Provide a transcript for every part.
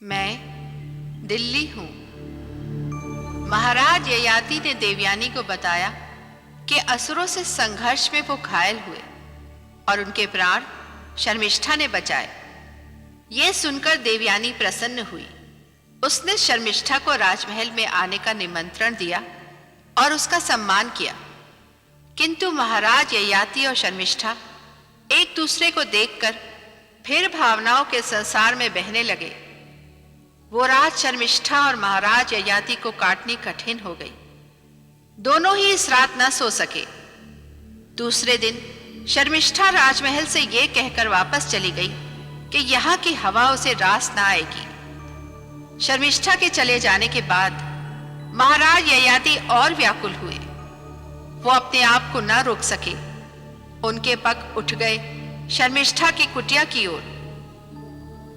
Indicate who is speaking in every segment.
Speaker 1: मैं दिल्ली हूँ। महाराज ययाति ने देवयानी को बताया कि असुरों से संघर्ष में वो घायल हुए और उनके प्राण शर्मिष्ठा ने बचाए। ये सुनकर देवयानी प्रसन्न हुई। उसने शर्मिष्ठा को राजमहल में आने का निमंत्रण दिया और उसका सम्मान किया। किंतु महाराज ययाति और शर्मिष्ठा एक दूसरे को देखकर फिर भावनाओं के संसार में बहने लगे। वो रात शर्मिष्ठा और महाराज ययाति को काटनी कठिन हो गई। दोनों ही इस रात न सो सके। दूसरे दिन शर्मिष्ठा राजमहल से ये कहकर वापस चली गई कि यहाँ की हवा उसे रास न आएगी। शर्मिष्ठा के चले जाने के बाद महाराज ययाति और व्याकुल हुए। वो अपने आप को न रोक सके। उनके पग उठ गए शर्मिष्ठा की कुटिया की ओर।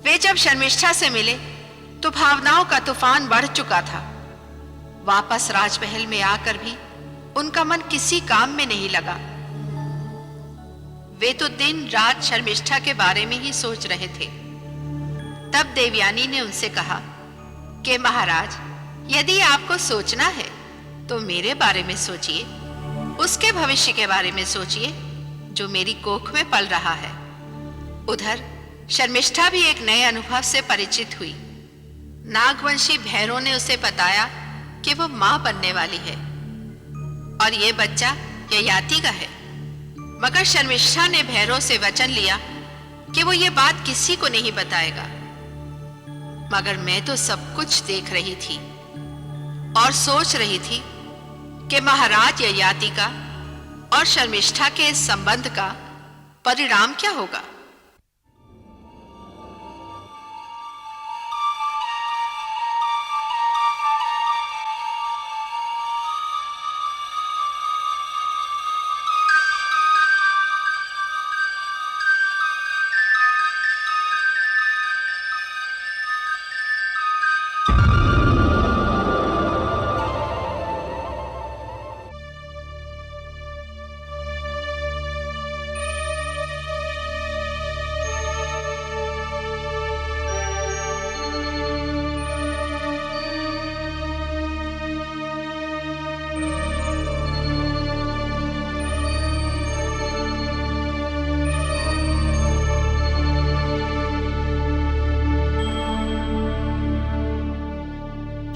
Speaker 1: वे जब शर्मिष्ठा से मिले तो भावनाओं का तूफान बढ़ चुका था। वापस राजमहल में आकर भी उनका मन किसी काम में नहीं लगा। वे तो दिन रात शर्मिष्ठा के बारे में ही सोच रहे थे। तब देवयानी ने उनसे कहा कि महाराज, यदि आपको सोचना है तो मेरे बारे में सोचिए, उसके भविष्य के बारे में सोचिए जो मेरी कोख में पल रहा है। उधर शर्मिष्ठा भी एक नए अनुभव से परिचित हुई। नागवंशी भैरव ने उसे बताया कि वो मां बनने वाली है और ये बच्चा ययाति का है। मगर शर्मिष्ठा ने भैरव से वचन लिया कि वो ये बात किसी को नहीं बताएगा। मगर मैं तो सब कुछ देख रही थी और सोच रही थी कि महाराज ययाति का और शर्मिष्ठा के इस संबंध का परिणाम क्या होगा।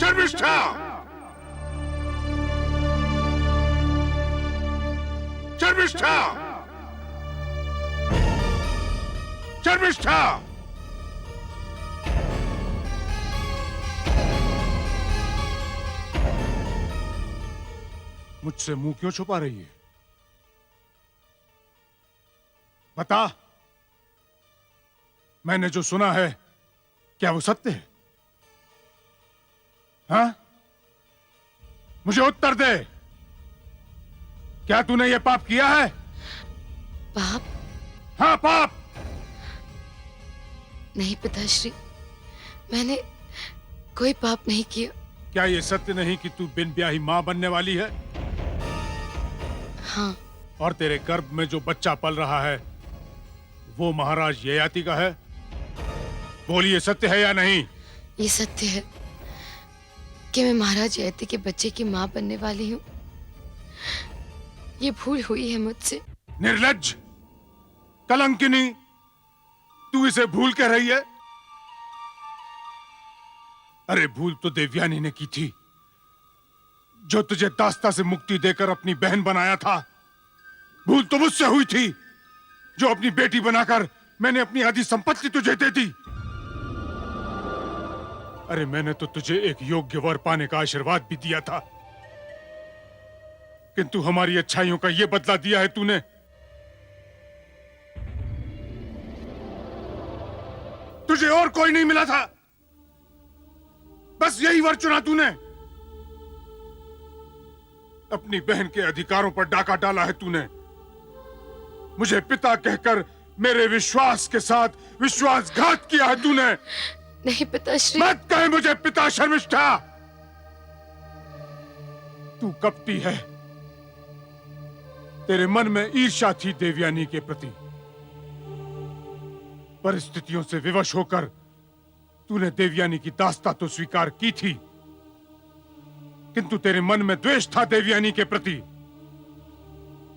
Speaker 2: शर्मिष्ठा! शर्मिष्ठा! शर्मिष्ठा! मुझसे मुंह क्यों छुपा रही है? बता, मैंने जो सुना है क्या वो सत्य है? हाँ? मुझे उत्तर दे। क्या तूने ये पाप किया है?
Speaker 3: पाप?
Speaker 2: हाँ, पाप।
Speaker 3: नहीं पिताश्री, मैंने कोई पाप नहीं किया।
Speaker 2: क्या ये सत्य नहीं कि तू बिन ब्याही मां बनने वाली है?
Speaker 3: हाँ।
Speaker 2: और तेरे गर्भ में जो बच्चा पल रहा है वो महाराज ययाति का है? बोलिए, सत्य है या नहीं?
Speaker 3: ये सत्य है कि मैं महाराज ययाति के बच्चे की मां बनने वाली हूँ। ये भूल हुई है मुझसे।
Speaker 2: निर्लज्ज, कलंकिनी, तू इसे भूल कह रही है? अरे भूल तो देवयानी ने की थी, जो तुझे दास्ता से मुक्ति देकर अपनी बहन बनाया था। भूल तो मुझसे हुई थी, जो अपनी बेटी बनाकर मैंने अपनी आधी संपत्ति तुझे दे दी। अरे मैंने तो तुझे एक योग्य वर पाने का आशीर्वाद भी दिया था, किंतु हमारी अच्छाइयों का यह बदला दिया है तूने। तुझे और कोई नहीं मिला था, बस यही वर चुना तूने। अपनी बहन के अधिकारों पर डाका डाला है तूने। मुझे पिता कहकर मेरे विश्वास के साथ विश्वासघात किया है तूने।
Speaker 3: नहीं पिताश्री।
Speaker 2: मत कहे मुझे पिता शर्मिष्ठा। तू कपटी है। तेरे मन में ईर्ष्या थी देवयानी के प्रति। परिस्थितियों से विवश होकर तूने देवयानी की दास्ता तो स्वीकार की थी, किंतु तेरे मन में द्वेष था देवयानी के प्रति।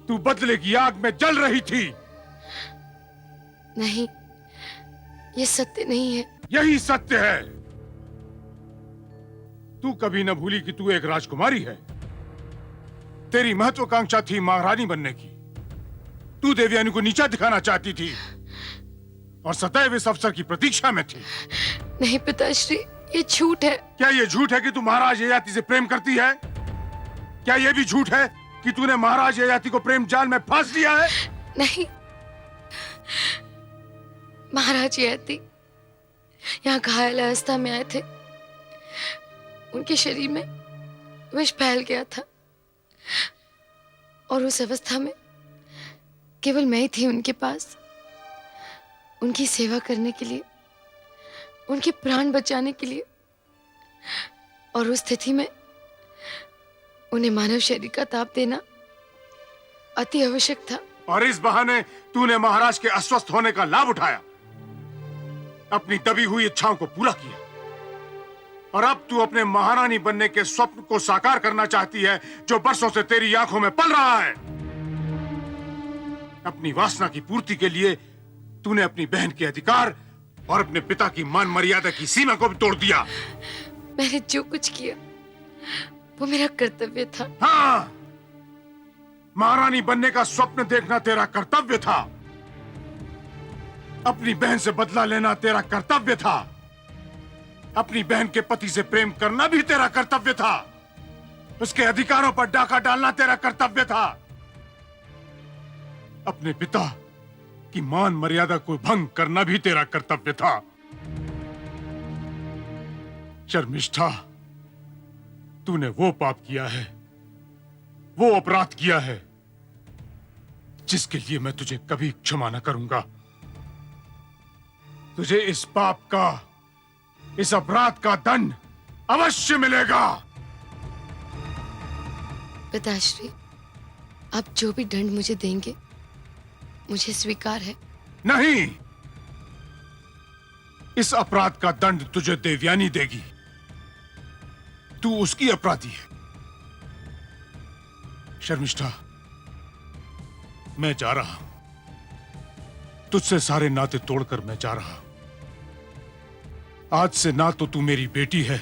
Speaker 2: तू बदले की आग में जल रही थी।
Speaker 3: नहीं, ये सत्य नहीं है।
Speaker 2: यही सत्य है। तू कभी न भूली कि तू एक राजकुमारी है। तेरी महत्वाकांक्षा थी महारानी बनने की। तू देवयानी को नीचा दिखाना चाहती थी और सदैव इस अवसर की प्रतीक्षा में थी।
Speaker 3: नहीं पिताश्री, ये झूठ है।
Speaker 2: क्या ये झूठ है कि तू महाराज ययाति से प्रेम करती है? क्या ये भी झूठ है कि तूने महाराज ययाति को प्रेम जाल में फांस लिया है?
Speaker 3: नहीं, महाराज ययाति यहाँ घायल अवस्था में आए थे। उनके शरीर में विष फैल गया था और उस अवस्था में केवल मैं ही थी उनके पास, उनकी सेवा करने के लिए, उनके प्राण बचाने के लिए। और उस स्थिति में उन्हें मानव शरीर का ताप देना अति आवश्यक था।
Speaker 2: और इस बहाने तूने महाराज के अस्वस्थ होने का लाभ उठाया, अपनी दबी हुई इच्छाओं को पूरा किया। और अब तू अपने महारानी बनने के स्वप्न को साकार करना चाहती है, जो बरसों से तेरी आंखों में पल रहा है। अपनी वासना की पूर्ति के लिए तूने अपनी बहन के अधिकार और अपने पिता की मान मर्यादा की सीमा को भी तोड़ दिया।
Speaker 3: मैंने जो कुछ किया वो मेरा कर्तव्य था।
Speaker 2: हाँ, महारानी बनने का स्वप्न देखना तेरा कर्तव्य था। अपनी बहन से बदला लेना तेरा कर्तव्य था। अपनी बहन के पति से प्रेम करना भी तेरा कर्तव्य था। उसके अधिकारों पर डाका डालना तेरा कर्तव्य था। अपने पिता की मान मर्यादा को भंग करना भी तेरा कर्तव्य था। शर्मिष्ठा, तूने वो पाप किया है, वो अपराध किया है जिसके लिए मैं तुझे कभी क्षमा न करूंगा। तुझे इस पाप का, इस अपराध का दंड अवश्य मिलेगा।
Speaker 3: पिताश्री, आप जो भी दंड मुझे देंगे मुझे स्वीकार है।
Speaker 2: नहीं, इस अपराध का दंड तुझे देवयानी देगी। तू उसकी अपराधी है। शर्मिष्ठा, मैं जा रहा हूं। तुझसे सारे नाते तोड़कर मैं जा रहा हूं। आज से ना तो तू मेरी बेटी है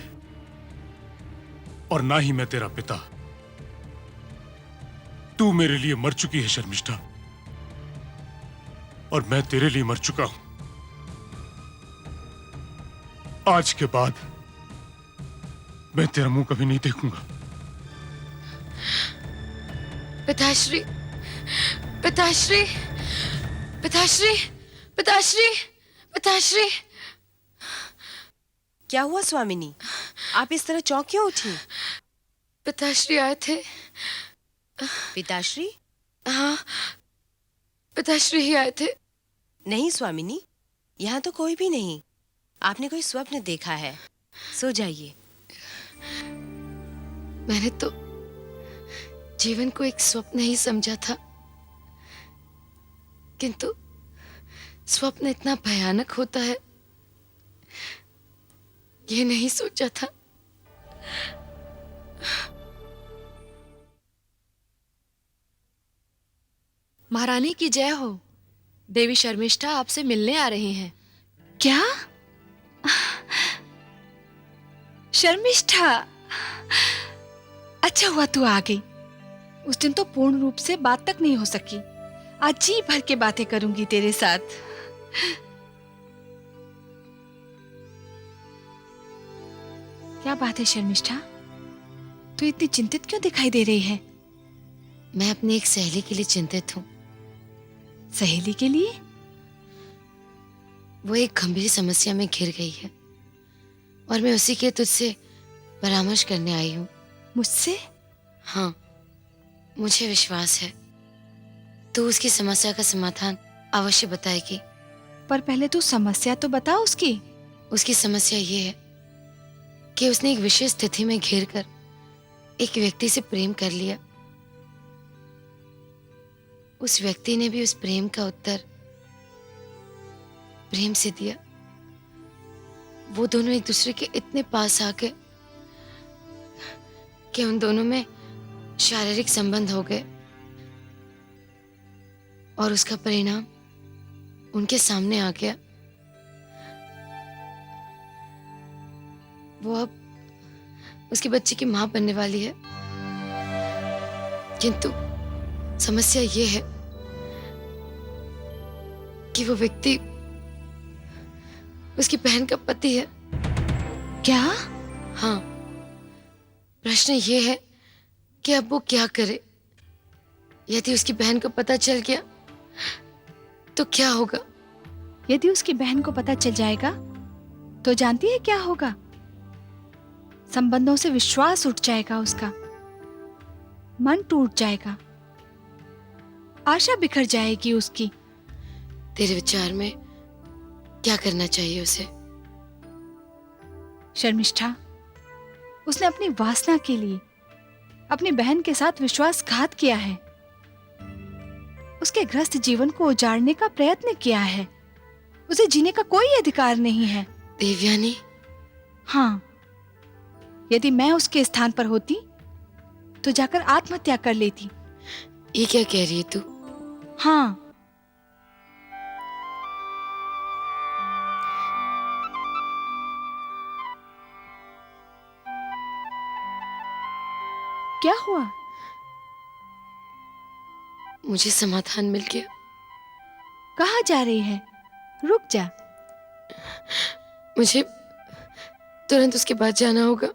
Speaker 2: और ना ही मैं तेरा पिता। तू मेरे लिए मर चुकी है शर्मिष्ठा, और मैं तेरे लिए मर चुका हूं। आज के बाद मैं तेरा मुंह कभी नहीं देखूंगा।
Speaker 3: पिताश्री, पिताश्री, पिताश्री, पिताश्री, पिताश्री।
Speaker 4: क्या हुआ स्वामिनी? आप इस तरह चौंक क्यों उठी?
Speaker 3: पिताश्री आए थे।
Speaker 4: पिताश्री?
Speaker 3: हाँ, पिताश्री ही आए थे।
Speaker 4: नहीं स्वामिनी, यहाँ तो कोई भी नहीं। आपने कोई स्वप्न देखा है। सो जाइए।
Speaker 3: मैंने तो जीवन को एक स्वप्न ही समझा था, किंतु स्वप्न इतना भयानक होता है ये नहीं सोचा था।
Speaker 5: महारानी की जय हो। देवी शर्मिष्ठा आपसे मिलने आ रहे हैं।
Speaker 6: क्या? शर्मिष्ठा, अच्छा हुआ तू आ गई। उस दिन तो पूर्ण रूप से बात तक नहीं हो सकी। आज जी भर के बातें करूंगी तेरे साथ। क्या बात है शर्मिष्ठा? तू इतनी चिंतित क्यों दिखाई दे रही है?
Speaker 3: मैं अपनी एक सहेली के लिए चिंतित हूँ।
Speaker 6: सहेली के लिए?
Speaker 3: वो एक गंभीर समस्या में घिर गई है और मैं उसी के तुझसे परामर्श करने आई हूँ।
Speaker 6: मुझसे?
Speaker 3: हाँ, मुझे विश्वास है तू उसकी समस्या का समाधान अवश्य बताएगी।
Speaker 6: पर पहले तू समस्या तो बता उसकी।
Speaker 3: उसकी समस्या ये है कि उसने एक विशेष स्थिति में घिरकर एक व्यक्ति से प्रेम कर लिया। उस व्यक्ति ने भी उस प्रेम का उत्तर प्रेम से दिया, वो दोनों एक दूसरे के इतने पास आ गए कि उन दोनों में शारीरिक संबंध हो गए और उसका परिणाम उनके सामने आ गया। वो अब उसके बच्चे की मां बनने वाली है, किंतु समस्या ये है कि वो व्यक्ति उसकी बहन का पति है।
Speaker 6: क्या?
Speaker 3: हाँ, प्रश्न ये है कि अब वो क्या करे। यदि उसकी बहन को पता चल गया तो क्या होगा?
Speaker 6: यदि उसकी बहन को पता चल जाएगा तो जानती है क्या होगा? संबंधों से विश्वास उठ जाएगा, उसका मन टूट जाएगा, आशा बिखर जाएगी उसकी।
Speaker 3: तेरे विचार में क्या करना चाहिए उसे?
Speaker 6: शर्मिष्ठा, उसने अपनी वासना के लिए अपनी बहन के साथ विश्वासघात किया है, उसके ग्रस्त जीवन को उजाड़ने का प्रयत्न किया है। उसे जीने का कोई अधिकार नहीं है।
Speaker 3: देवयानी,
Speaker 6: हाँ, यदि मैं उसके स्थान पर होती तो जाकर आत्महत्या कर लेती।
Speaker 3: ये क्या कह रही है तू?
Speaker 6: हाँ, क्या हुआ?
Speaker 3: मुझे समाधान मिल गया।
Speaker 6: कहाँ जा रही है? रुक जा।
Speaker 3: मुझे तुरंत उसके बाद जाना होगा।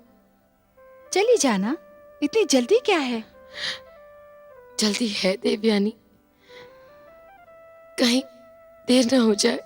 Speaker 6: चली जाना, इतनी जल्दी क्या है?
Speaker 3: जल्दी है देवयानी, कहीं देर ना हो जाए।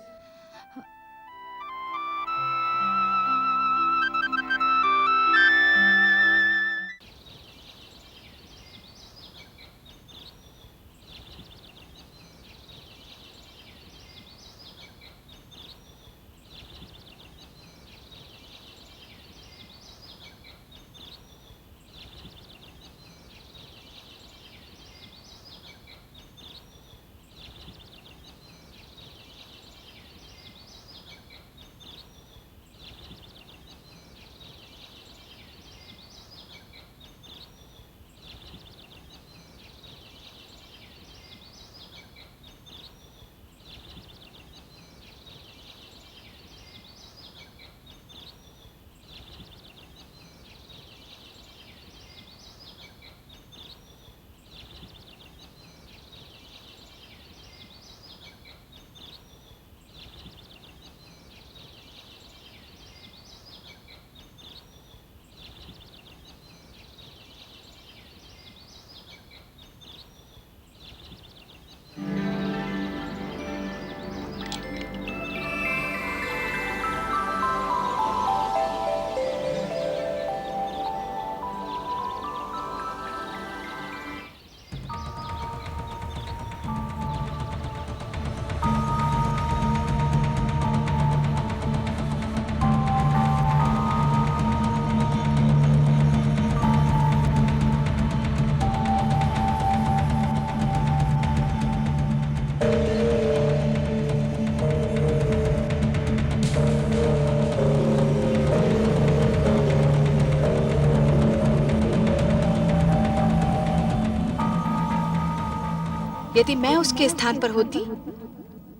Speaker 6: यदि मैं उसके स्थान पर होती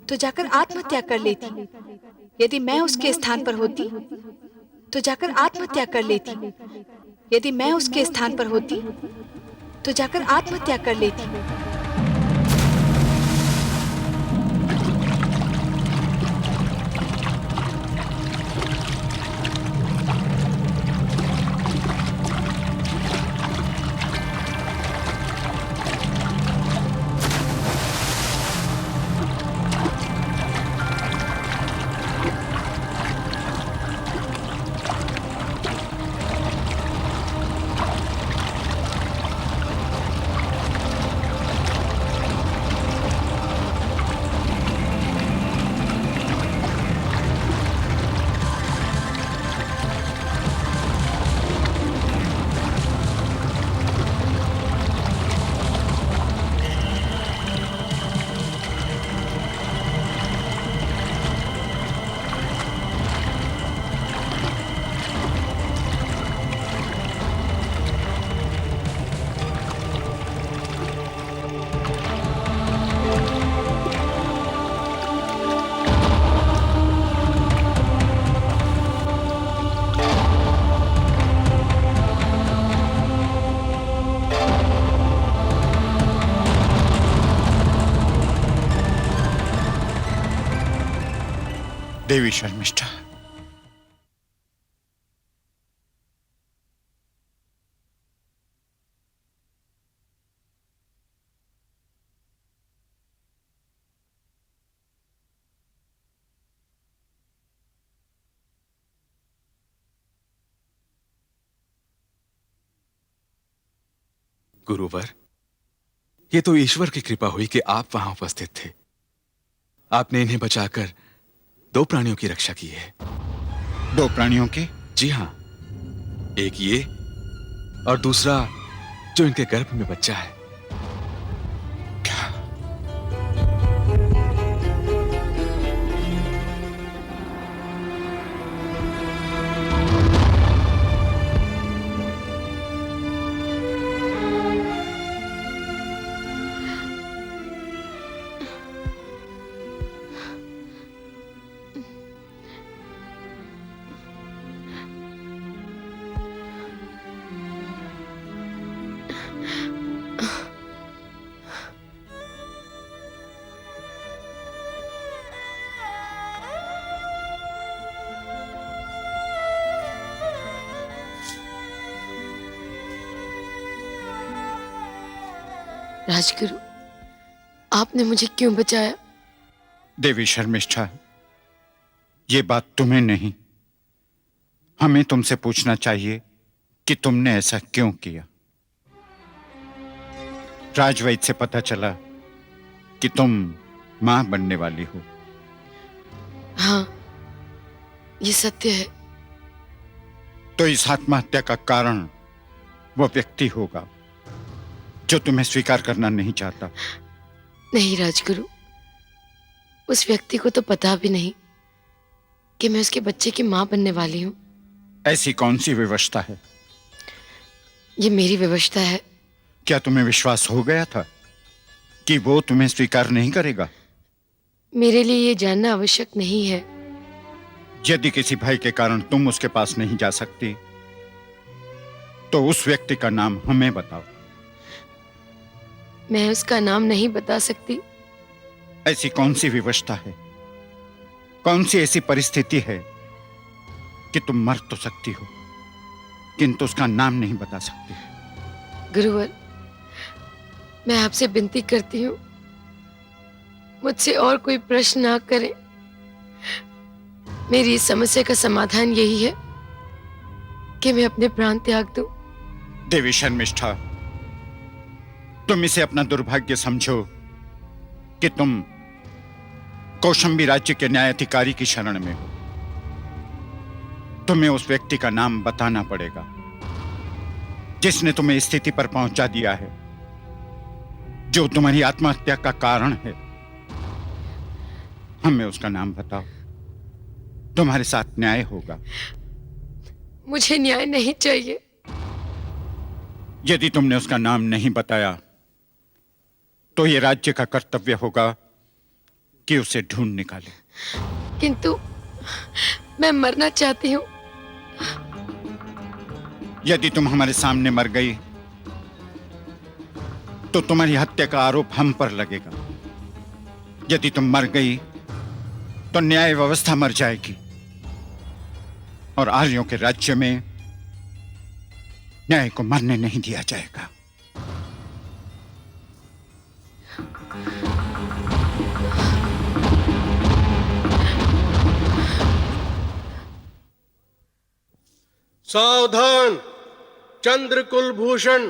Speaker 6: तो जाकर आत्महत्या कर लेती। यदि मैं उसके स्थान पर होती तो जाकर आत्महत्या कर लेती। यदि मैं उसके स्थान पर होती तो जाकर आत्महत्या कर लेती।
Speaker 7: देवी शर्मिष्ठा,
Speaker 8: गुरुवर, ये तो ईश्वर की कृपा हुई कि आप वहां उपस्थित थे। आपने इन्हें बचाकर 2 प्राणियों की रक्षा की है।
Speaker 7: 2 प्राणियों की?
Speaker 8: जी हां, एक ये और दूसरा जो इनके गर्भ में बच्चा है।
Speaker 7: क्या?
Speaker 3: राजगुरु, आपने मुझे क्यों बचाया?
Speaker 7: देवी शर्मिष्ठा, ये बात तुम्हें नहीं, हमें तुमसे पूछना चाहिए कि तुमने ऐसा क्यों किया। राजवैद्य से पता चला कि तुम मां बनने वाली हो।
Speaker 3: हाँ, ये सत्य है।
Speaker 7: तो इस आत्महत्या का कारण वो व्यक्ति होगा जो तुम्हें स्वीकार करना नहीं चाहता।
Speaker 3: नहीं राजगुरु, उस व्यक्ति को तो पता भी नहीं कि मैं उसके बच्चे की मां बनने वाली हूं।
Speaker 7: ऐसी कौन सी विवशता है?
Speaker 3: ये मेरी विवशता है।
Speaker 7: क्या तुम्हें विश्वास हो गया था कि वो तुम्हें स्वीकार नहीं करेगा?
Speaker 3: मेरे लिए ये जानना आवश्यक नहीं है।
Speaker 7: यदि किसी भाई के कारण तुम उसके पास नहीं जा सकती तो उस व्यक्ति का नाम हमें बताओ।
Speaker 3: मैं उसका नाम नहीं बता सकती।
Speaker 7: ऐसी कौन सी विवशता है, कौन सी ऐसी परिस्थिति है कि तुम मर तो सकती हो किंतु उसका नाम नहीं बता सकती?
Speaker 3: गुरुवर, मैं आपसे विनती करती हूँ, मुझसे और कोई प्रश्न ना करें। मेरी इस समस्या का समाधान यही है कि मैं अपने प्राण त्याग दूं।
Speaker 7: देवी शर्मिष्ठा, तुम इसे अपना दुर्भाग्य समझो कि तुम कौशंबी राज्य के न्यायाधिकारी की शरण में हो। तुम्हें उस व्यक्ति का नाम बताना पड़ेगा जिसने तुम्हें इस स्थिति पर पहुंचा दिया है, जो तुम्हारी आत्महत्या का कारण है। हमें उसका नाम बताओ, तुम्हारे साथ न्याय होगा।
Speaker 3: मुझे न्याय नहीं चाहिए।
Speaker 7: यदि तुमने उसका नाम नहीं बताया तो यह राज्य का कर्तव्य होगा कि उसे ढूंढ निकाले।
Speaker 3: किंतु मैं मरना चाहती हूँ।
Speaker 7: यदि तुम हमारे सामने मर गई तो तुम्हारी हत्या का आरोप हम पर लगेगा। यदि तुम मर गई तो न्याय व्यवस्था मर जाएगी और आर्यों के राज्य में न्याय को मरने नहीं दिया जाएगा।
Speaker 9: सावधान! चंद्रकुल भूषण,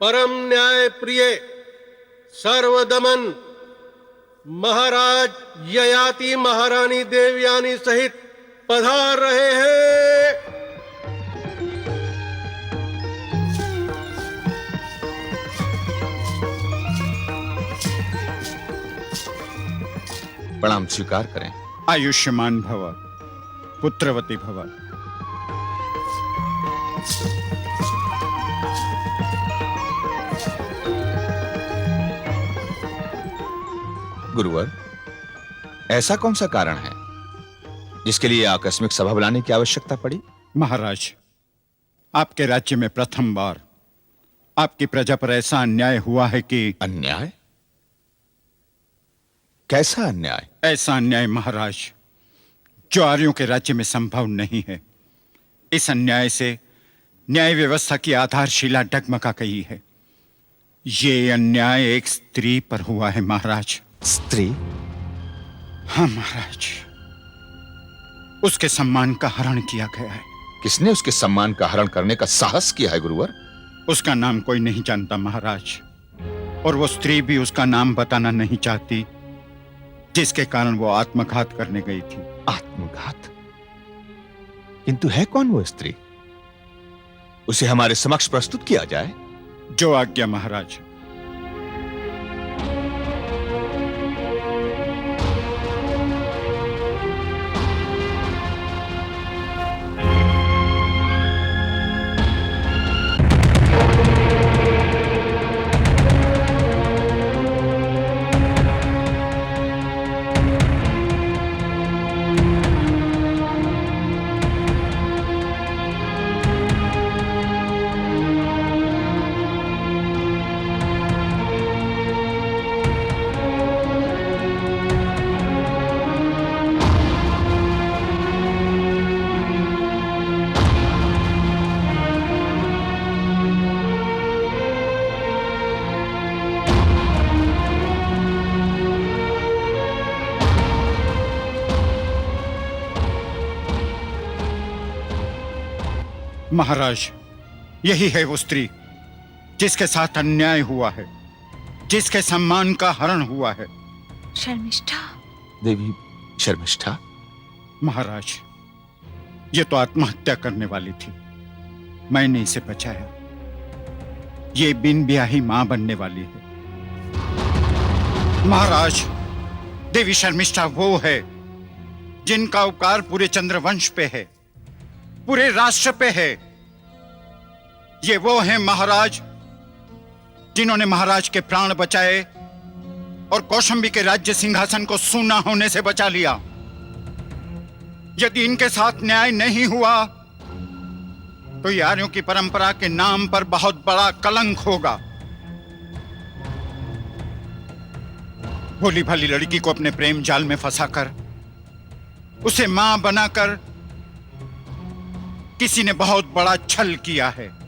Speaker 9: परम न्याय प्रिय, सर्वदमन महाराज ययाति महारानी देवयानी सहित पधार रहे हैं।
Speaker 10: प्रणाम स्वीकार करें।
Speaker 7: आयुष्मान भव, पुत्रवती भव।
Speaker 10: गुरुवर, ऐसा कौन सा कारण है जिसके लिए आकस्मिक सभा बुलाने की आवश्यकता पड़ी?
Speaker 7: महाराज, आपके राज्य में प्रथम बार आपकी प्रजा पर ऐसा अन्याय हुआ है कि।
Speaker 10: अन्याय? कैसा अन्याय?
Speaker 7: ऐसा अन्याय महाराज जो आर्यों के राज्य में संभव नहीं है। इस अन्याय से न्याय व्यवस्था की आधारशिला डगमगा गई है। ये अन्याय एक स्त्री पर हुआ है महाराज।
Speaker 10: स्त्री?
Speaker 7: हाँ महाराज, उसके सम्मान का हरण किया गया है।
Speaker 10: किसने उसके सम्मान का हरण करने का साहस किया है गुरुवर?
Speaker 7: उसका नाम कोई नहीं जानता महाराज, और वो स्त्री भी उसका नाम बताना नहीं चाहती, जिसके कारण वो आत्मघात करने गई थी।
Speaker 10: आत्मघात? किंतु है कौन वो स्त्री? उसे हमारे समक्ष प्रस्तुत किया जाए।
Speaker 7: जो आज्ञा महाराज। महाराज, यही है वो स्त्री जिसके साथ अन्याय हुआ है, जिसके सम्मान का हरण हुआ है।
Speaker 6: शर्मिष्ठा।
Speaker 10: देवी शर्मिष्ठा?
Speaker 7: महाराज, ये तो आत्महत्या करने वाली थी, मैंने इसे बचाया। ये बिन ब्याही मां बनने वाली है। महाराज, देवी शर्मिष्ठा वो है जिनका उपकार पूरे चंद्रवंश पे है, पूरे राष्ट्र पे है। ये वो हैं महाराज जिन्होंने महाराज के प्राण बचाए और कौशंबी के राज्य सिंहासन को सूना होने से बचा लिया। यदि इनके साथ न्याय नहीं हुआ तो ये आर्यों की परंपरा के नाम पर बहुत बड़ा कलंक होगा। भोली भाली लड़की को अपने प्रेम जाल में फंसाकर उसे मां बनाकर किसी ने बहुत बड़ा छल किया है।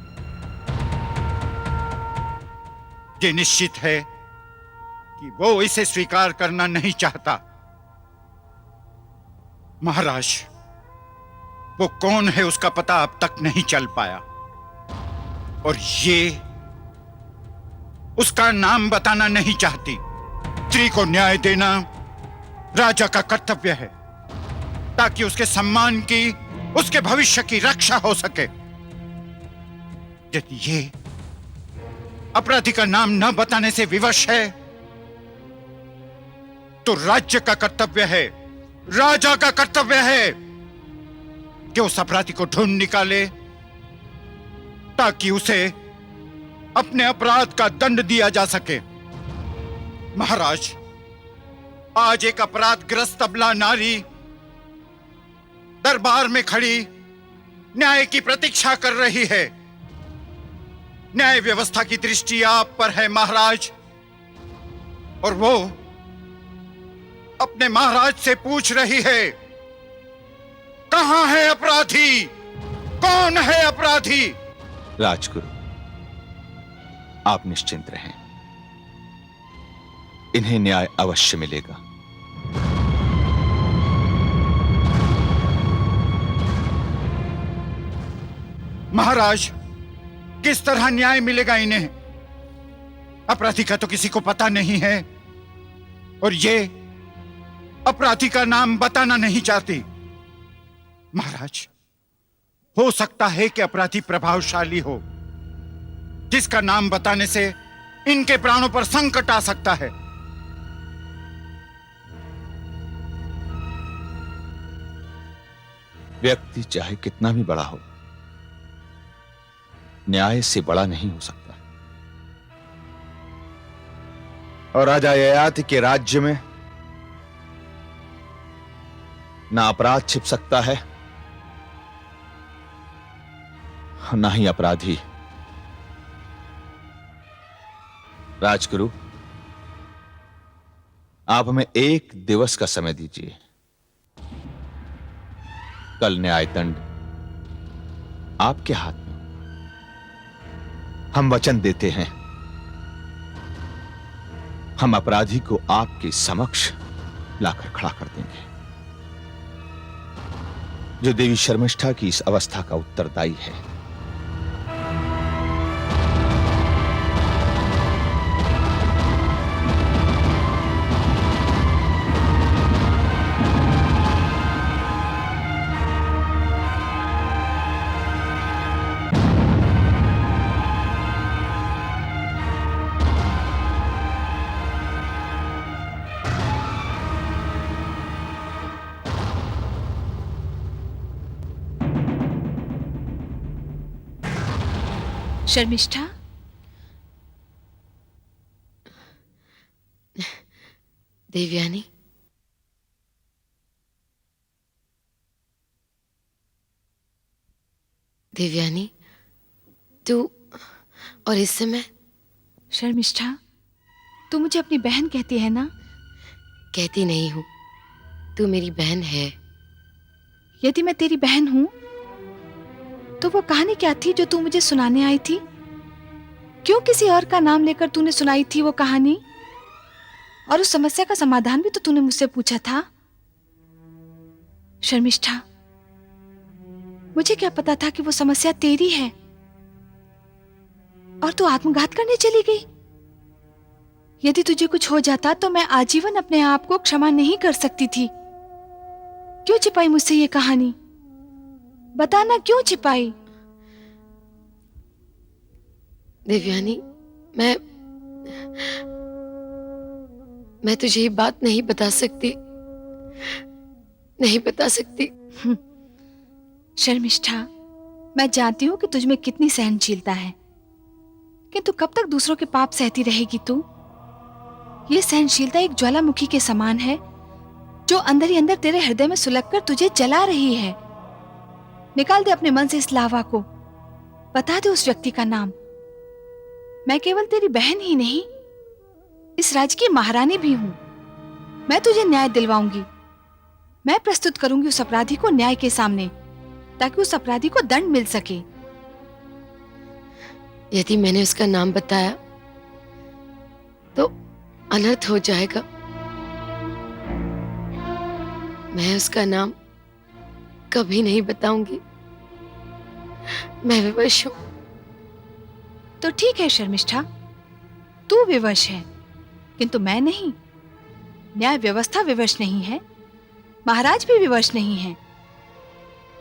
Speaker 7: ये निश्चित है कि वो इसे स्वीकार करना नहीं चाहता। महाराज, वो कौन है उसका पता अब तक नहीं चल पाया, और ये उसका नाम बताना नहीं चाहती। स्त्री को न्याय देना राजा का कर्तव्य है, ताकि उसके सम्मान की, उसके भविष्य की रक्षा हो सके। यदि ये अपराधी का नाम न बताने से विवश है तो राज्य का कर्तव्य है, राजा का कर्तव्य है कि उस अपराधी को ढूंढ निकाले, ताकि उसे अपने अपराध का दंड दिया जा सके। महाराज, आज एक अपराधग्रस्त अबला नारी दरबार में खड़ी न्याय की प्रतीक्षा कर रही है। न्याय व्यवस्था की दृष्टि आप पर है महाराज, और वो अपने महाराज से पूछ रही है, कहां है अपराधी? कौन है अपराधी?
Speaker 10: राजगुरु, आप निश्चिंत रहें, इन्हें न्याय अवश्य मिलेगा।
Speaker 7: महाराज, किस तरह न्याय मिलेगा इन्हें? अपराधी का तो किसी को पता नहीं है, और ये अपराधी का नाम बताना नहीं चाहती। महाराज, हो सकता है कि अपराधी प्रभावशाली हो, जिसका नाम बताने से इनके प्राणों पर संकट आ सकता है।
Speaker 10: व्यक्ति चाहे कितना भी बड़ा हो, न्याय से बड़ा नहीं हो सकता। और राजा ययाति के राज्य में ना अपराध छिप सकता है, ना ही अपराधी। राजगुरु, आप हमें 1 दिवस का समय दीजिए। कल न्यायदंड आपके हाथ में। हम वचन देते हैं, हम अपराधी को आपके समक्ष लाकर खड़ा कर देंगे, जो देवी शर्मिष्ठा की इस अवस्था का उत्तरदायी है।
Speaker 6: शर्मिष्ठा,
Speaker 3: देवयानी, देवयानी, तू और इस समय?
Speaker 6: शर्मिष्ठा, तू मुझे अपनी बहन कहती है ना?
Speaker 3: कहती नहीं हूं, तू मेरी बहन है।
Speaker 6: यदि मैं तेरी बहन हूं तो वो कहानी क्या थी जो तू मुझे सुनाने आई थी? क्यों किसी और का नाम लेकर तूने सुनाई थी वो कहानी? और उस समस्या का समाधान भी तो तूने मुझसे पूछा था। शर्मिष्ठा, मुझे क्या पता था कि वो समस्या तेरी है और तू आत्मघात करने चली गई। यदि तुझे कुछ हो जाता तो मैं आजीवन अपने आप को क्षमा नहीं कर सकती थी। क्यों छिपाई मुझसे ये कहानी? बताना, क्यों छिपाई?
Speaker 3: देवयानी, मैं तुझे ये बात नहीं बता सकती, नहीं बता सकती।
Speaker 6: शर्मिष्ठा, मैं जानती हूं कि तुझ में कितनी सहनशीलता है, किंतु कब तक दूसरों के पाप सहती रहेगी तू? ये सहनशीलता एक ज्वालामुखी के समान है जो अंदर ही अंदर तेरे हृदय में सुलगकर तुझे जला रही है। निकाल दे अपने मन से इस लावा को, बता दे उस व्यक्ति का नाम। मैं केवल तेरी बहन ही नहीं, इस राज्य की महारानी भी हूं। मैं तुझे न्याय दिलवाऊंगी। मैं प्रस्तुत करूंगी उस अपराधी को न्याय के सामने, ताकि उस अपराधी को दंड मिल सके।
Speaker 3: यदि मैंने उसका नाम बताया तो अनर्थ हो जाएगा। मैं उसका नाम कभी नहीं बताऊंगी। मैं विवश हूं।
Speaker 6: तो ठीक है शर्मिष्ठा, तू विवश है, किंतु मैं नहीं। न्याय व्यवस्था विवश नहीं है, महाराज भी विवश नहीं है।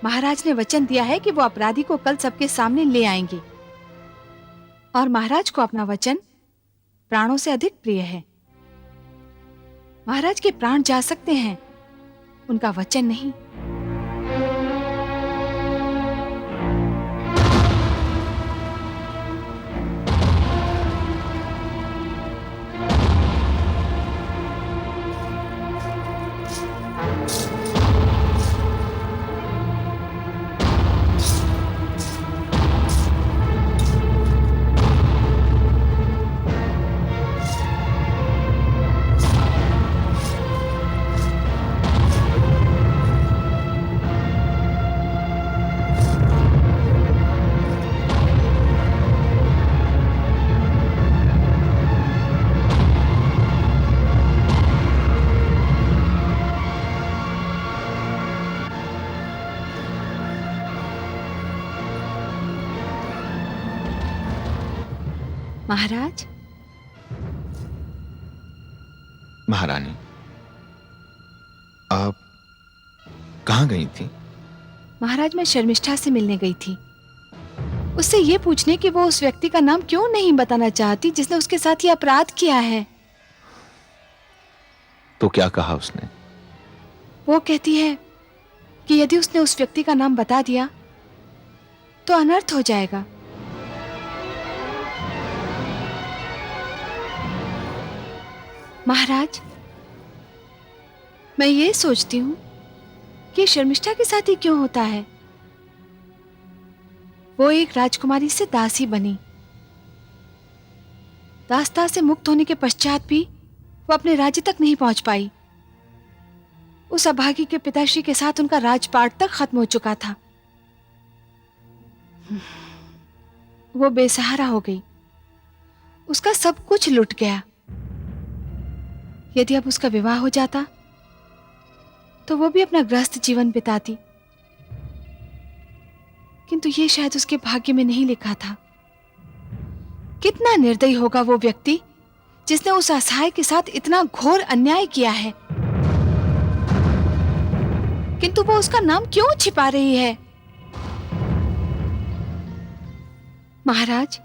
Speaker 6: महाराज ने वचन दिया है कि वो अपराधी को कल सबके सामने ले आएंगे, और महाराज को अपना वचन प्राणों से अधिक प्रिय है। महाराज के प्राण जा सकते हैं, उनका वचन नहीं। महाराज,
Speaker 10: महारानी, आप कहाँ गई थी?
Speaker 6: महाराज, मैं शर्मिष्ठा से मिलने गई थी, उससे ये पूछने कि वो उस व्यक्ति का नाम क्यों नहीं बताना चाहती जिसने उसके साथ ये अपराध किया है।
Speaker 10: तो क्या कहा उसने?
Speaker 6: वो कहती है कि यदि उसने उस व्यक्ति का नाम बता दिया तो अनर्थ हो जाएगा। महाराज, मैं ये सोचती हूं कि शर्मिष्ठा के साथ ही क्यों होता है। वो एक राजकुमारी से दासी बनी, दास्ता से मुक्त होने के पश्चात भी वो अपने राज्य तक नहीं पहुंच पाई। उस अभागी के पिताश्री के साथ उनका राजपाट तक खत्म हो चुका था। वो बेसहारा हो गई, उसका सब कुछ लुट गया। यदि अब उसका विवाह हो जाता तो वो भी अपना गृहस्थ जीवन बिताती, किंतु ये शायद उसके भाग्य में नहीं लिखा था। कितना निर्दयी होगा वो व्यक्ति जिसने उस असहाय के साथ इतना घोर अन्याय किया है, किंतु वो उसका नाम क्यों छिपा रही है? महाराज,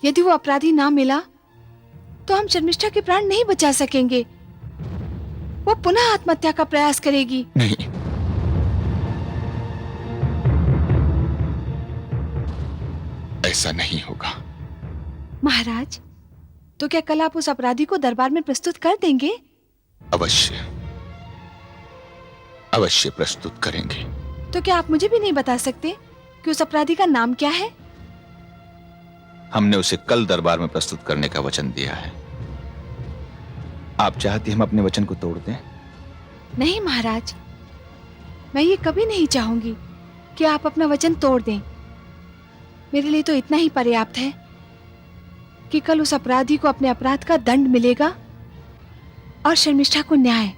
Speaker 6: यदि वो अपराधी ना मिला तो हम शर्मिष्ठा के प्राण नहीं बचा सकेंगे। वो पुनः आत्महत्या का प्रयास करेगी।
Speaker 10: नहीं, ऐसा नहीं होगा।
Speaker 6: महाराज, तो क्या कल आप उस अपराधी को दरबार में प्रस्तुत कर देंगे?
Speaker 10: अवश्य, अवश्य प्रस्तुत करेंगे।
Speaker 6: तो क्या आप मुझे भी नहीं बता सकते कि उस अपराधी का नाम क्या है?
Speaker 10: हमने उसे कल दरबार में प्रस्तुत करने का वचन दिया है। आप चाहती हम अपने वचन को तोड़ दें?
Speaker 6: नहीं महाराज, मैं ये कभी नहीं चाहूंगी कि आप अपना वचन तोड़ दें। मेरे लिए तो इतना ही पर्याप्त है कि कल उस अपराधी को अपने अपराध का दंड मिलेगा और शर्मिष्ठा को न्याय।